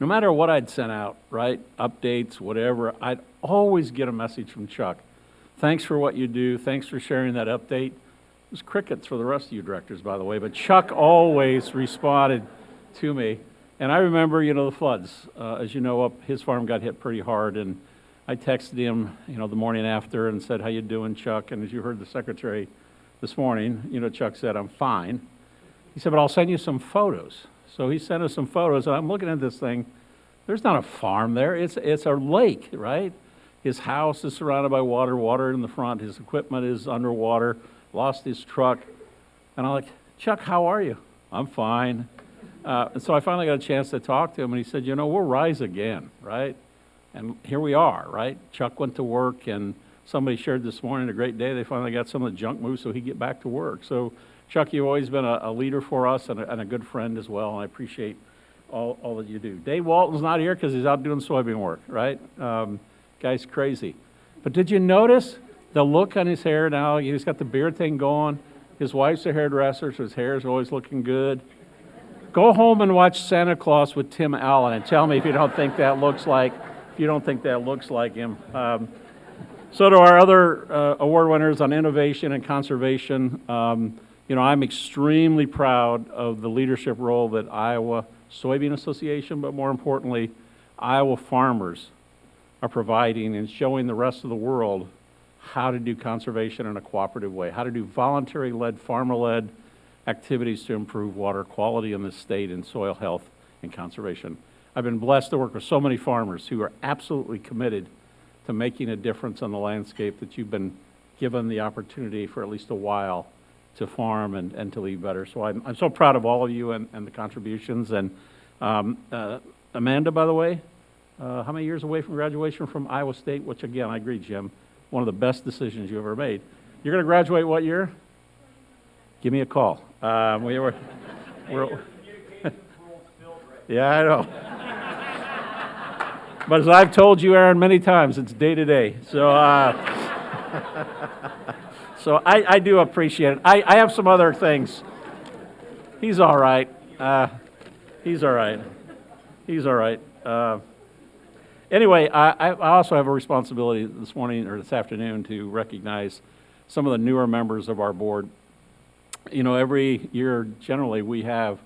no matter what I'd sent out, right, updates, whatever, I'd always get a message from Chuck. Thanks for what you do. Thanks for sharing that update. It was crickets for the rest of you directors, by the way, but Chuck always responded to me. And I remember, you know, the floods. As you know, his farm got hit pretty hard, and I texted him, you know, the morning after and said, how you doing, Chuck? And as you heard the secretary this morning, you know, Chuck said, I'm fine. He said, but I'll send you some photos. So he sent us some photos, and I'm looking at this thing. There's not a farm there. It's a lake, right? His house is surrounded by water in the front. His equipment is underwater, lost his truck. And I'm like, Chuck, how are you? I'm fine. And so I finally got a chance to talk to him, and he said, you know, we'll rise again, right? And here we are, right? Chuck went to work, and somebody shared this morning a great day. They finally got some of the junk moved so he could get back to work. So, Chuck, you've always been a leader for us and a good friend as well, and I appreciate all that you do. Dave Walton's not here because he's out doing soybean work, right? Guy's crazy. But did you notice the look on his hair now? He's got the beard thing going. His wife's a hairdresser, so his hair is always looking good. Go home and watch Santa Claus with Tim Allen and tell me if you don't think that looks like him. So to our other award winners on innovation and conservation, you know, I'm extremely proud of the leadership role that Iowa Soybean Association, but more importantly, Iowa farmers are providing and showing the rest of the world how to do conservation in a cooperative way, how to do voluntary-led, farmer-led activities to improve water quality in this state and soil health and conservation. I've been blessed to work with so many farmers who are absolutely committed to making a difference on the landscape that you've been given the opportunity for at least a while to farm and to leave better. So I'm so proud of all of you and the contributions. And Amanda, by the way, how many years away from graduation from Iowa State? Which, again, I agree, Jim, one of the best decisions you ever made. You're going to graduate what year? Give me a call. We're yeah, I know. But as I've told you, Aaron, many times, it's day to day. So, so I do appreciate it. I have some other things. He's all right. He's all right. He's all right. Anyway, I also have a responsibility this morning or this afternoon to recognize some of the newer members of our board. You know, every year, generally, we have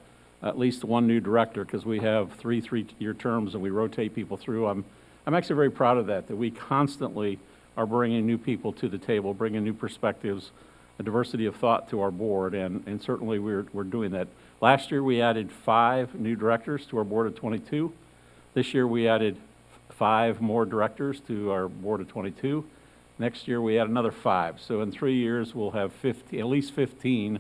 at least one new director because we have three-year terms and we rotate people through. I'm actually very proud of that we constantly are bringing new people to the table, bringing new perspectives, a diversity of thought to our board, and certainly we're doing that. Last year, we added 5 new directors to our board of 22. This year, we added 5 more directors to our board of 22. Next year, we add another 5. So in 3 years, we'll have at least 15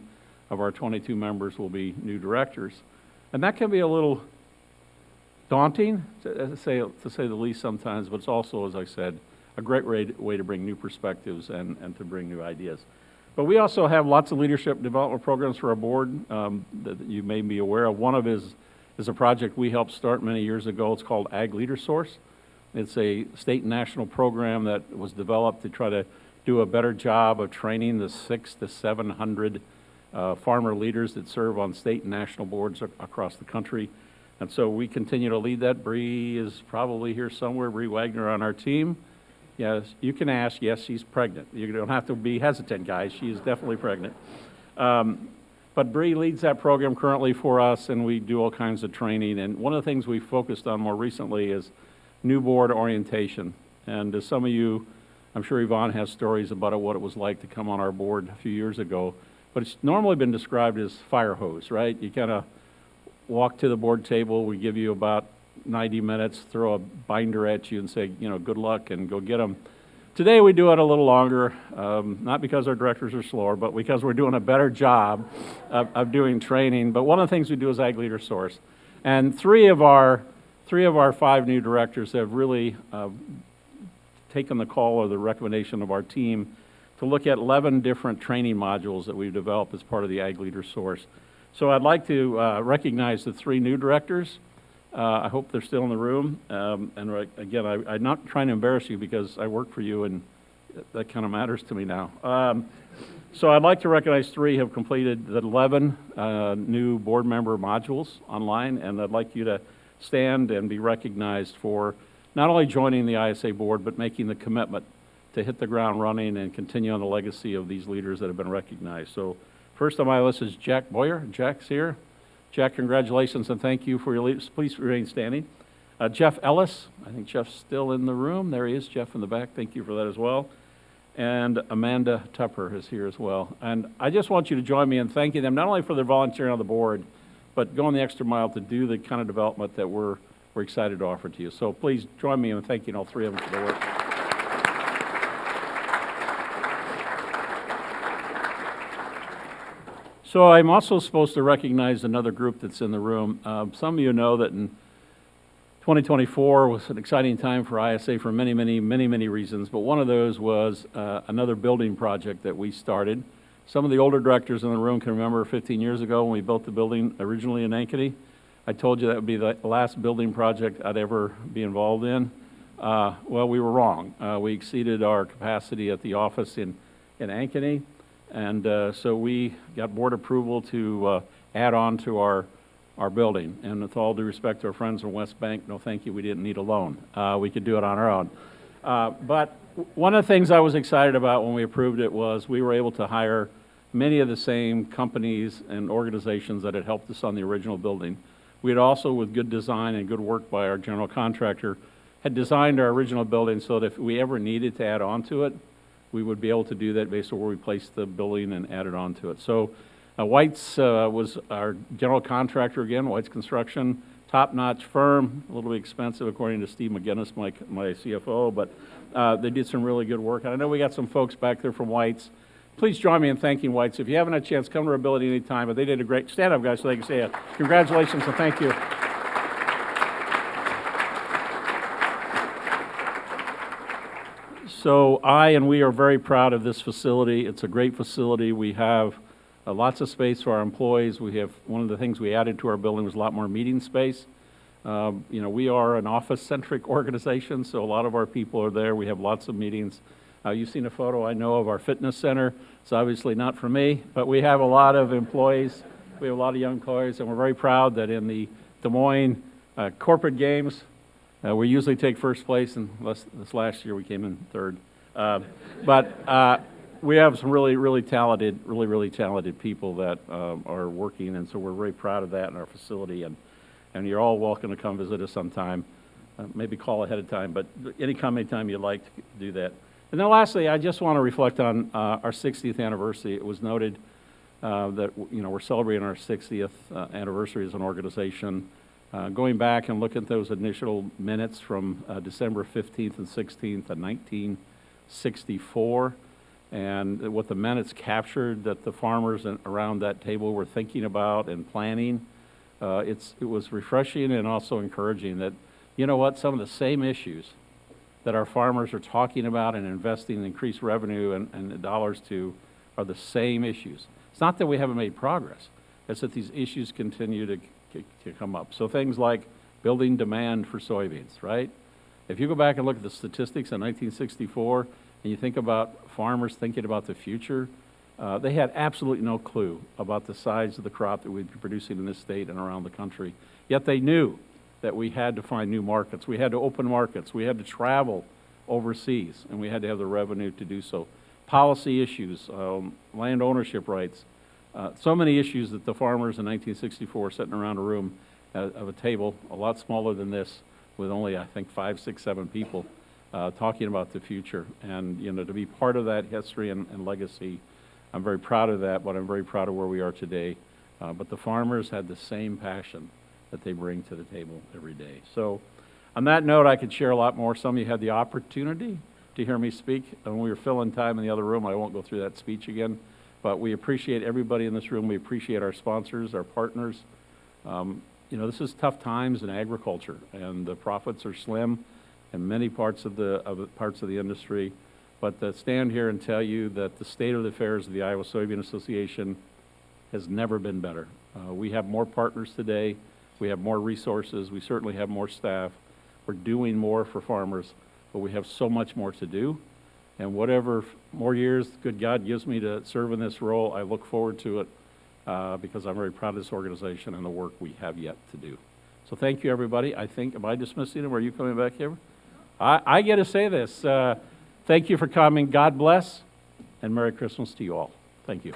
of our 22 members will be new directors. And that can be a little daunting, to say the least sometimes, but it's also, as I said, a great way to bring new perspectives and to bring new ideas. But we also have lots of leadership development programs for our board that you may be aware of. One of is a project we helped start many years ago. It's called Ag Leader Source. It's a state and national program that was developed to try to do a better job of training the 600 to 700 farmer leaders that serve on state and national boards across the country. And so we continue to lead that. Bree is probably here somewhere, Bree Wagner on our team. Yes, you can ask. Yes, she's pregnant. You don't have to be hesitant, guys. She is definitely pregnant. But Bree leads that program currently for us, and we do all kinds of training. And one of the things we focused on more recently is new board orientation. And as some of you, I'm sure Yvonne has stories about what it was like to come on our board a few years ago. But it's normally been described as fire hose, right? You kind of walk to the board table, we give you about 90 minutes, throw a binder at you and say, you know, good luck and go get them. Today we do it a little longer, not because our directors are slower, but because we're doing a better job of doing training. But one of the things we do is Ag Leader Source. And three of our 5 new directors have really taken the call or the recommendation of our team to look at 11 different training modules that we've developed as part of the Ag Leader Source. So I'd like to recognize the 3 new directors. I hope they're still in the room. And again, I'm not trying to embarrass you because I work for you and that kind of matters to me now. So I'd like to recognize 3 have completed the 11 new board member modules online, and I'd like you to stand and be recognized for not only joining the ISA board, but making the commitment to hit the ground running and continue on the legacy of these leaders that have been recognized. So first on my list is Jack Boyer. Jack's here. Jack, congratulations and thank you for your leadership. Please remain standing. Jeff Ellis, I think Jeff's still in the room. There he is, Jeff in the back. Thank you for that as well. And Amanda Tupper is here as well. And I just want you to join me in thanking them, not only for their volunteering on the board, but going the extra mile to do the kind of development that we're excited to offer to you. So please join me in thanking all 3 of them for their work. So I'm also supposed to recognize another group that's in the room. Some of you know that in 2024 was an exciting time for ISA for many reasons, but one of those was another building project that we started. Some of the older directors in the room can remember 15 years ago when we built the building originally in Ankeny. I told you that would be the last building project I'd ever be involved in. Well, we were wrong. We exceeded our capacity at the office in Ankeny. And so we got board approval to add on to our building. And with all due respect to our friends from West Bank, no thank you, we didn't need a loan. We could do it on our own. But one of the things I was excited about when we approved it was we were able to hire many of the same companies and organizations that had helped us on the original building. We had also, with good design and good work by our general contractor, had designed our original building so that if we ever needed to add on to it, we would be able to do that based on where we placed the building and added on to it. So White's was our general contractor again, White's Construction, top-notch firm, a little bit expensive according to Steve McGinnis, my CFO, but they did some really good work. And I know we got some folks back there from White's. Please join me in thanking White's. If you haven't had a chance, come to our building anytime, but they did a great, stand up guys so they can say it. Congratulations and thank you. So we are very proud of this facility. It's a great facility. We have lots of space for our employees. We have, one of the things we added to our building was a lot more meeting space. You know, we are an office-centric organization, so a lot of our people are there. We have lots of meetings. You've seen a photo, I know, of our fitness center. It's obviously not for me, but we have a lot of employees. We have a lot of young employees, and we're very proud that in the Des Moines corporate games, we usually take first place, and this last year we came in third. But we have some really talented people that are working, and so we're very proud of that in our facility. And you're all welcome to come visit us sometime. Maybe call ahead of time, but anytime you'd like to do that. And then lastly, I just want to reflect on our 60th anniversary. It was noted that we're celebrating our 60th anniversary as an organization. Going back and looking at those initial minutes from December 15th and 16th of 1964, and what the minutes captured that the farmers around that table were thinking about and planning, it was refreshing and also encouraging that, you know what, some of the same issues that our farmers are talking about and investing in increased revenue and dollars to are the same issues. It's not that we haven't made progress, it's that these issues continue to come up. So things like building demand for soybeans, right? If you go back and look at the statistics in 1964 and you think about farmers thinking about the future, they had absolutely no clue about the size of the crop that we'd be producing in this state and around the country. Yet they knew that we had to find new markets. We had to open markets. We had to travel overseas, and we had to have the revenue to do so. Policy issues, land ownership rights, so many issues that the farmers in 1964 sitting around a room of a table, a lot smaller than this, with only, I think, 5, 6, 7 people talking about the future. And, you know, to be part of that history and legacy, I'm very proud of that, but I'm very proud of where we are today. But the farmers had the same passion that they bring to the table every day. So on that note, I could share a lot more. Some of you had the opportunity to hear me speak. And when we were filling time in the other room, I won't go through that speech again. But we appreciate everybody in this room. We appreciate our sponsors, our partners. You know, this is tough times in agriculture, and the profits are slim in many parts of the industry. But to stand here and tell you that the state of the affairs of the Iowa Soybean Association has never been better. We have more partners today. We have more resources. We certainly have more staff. We're doing more for farmers, but we have so much more to do. And whatever more years good God gives me to serve in this role, I look forward to it because I'm very proud of this organization and the work we have yet to do. So thank you, everybody. I think, am I dismissing them? Are you coming back here? I get to say this. Thank you for coming. God bless, and Merry Christmas to you all. Thank you.